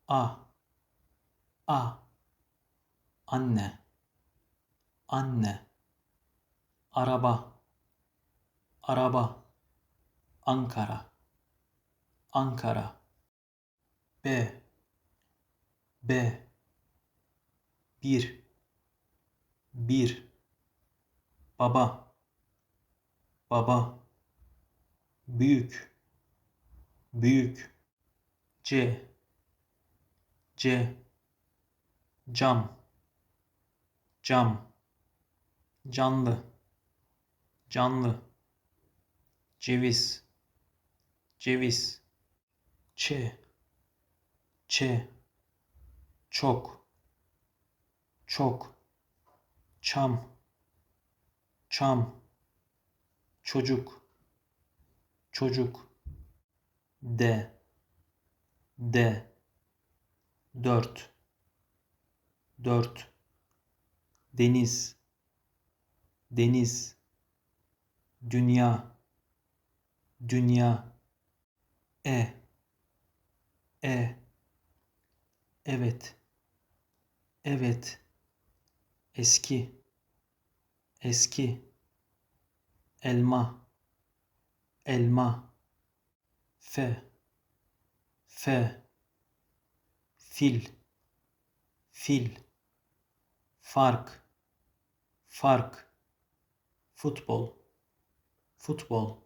A, a, anne, anne, araba, araba, Ankara, Ankara, B, B, bir, baba, baba, büyük, büyük, C, C, cam, cam, canlı, canlı, ceviz, ceviz, Ç, Ç, çok, çok, çam, çam, çocuk, çocuk, D, D, dört, dört, deniz, deniz, dünya, dünya, E, E, evet, evet, eski, eski, elma, elma, F, F, fil, fil, fark, fark, futbol, futbol,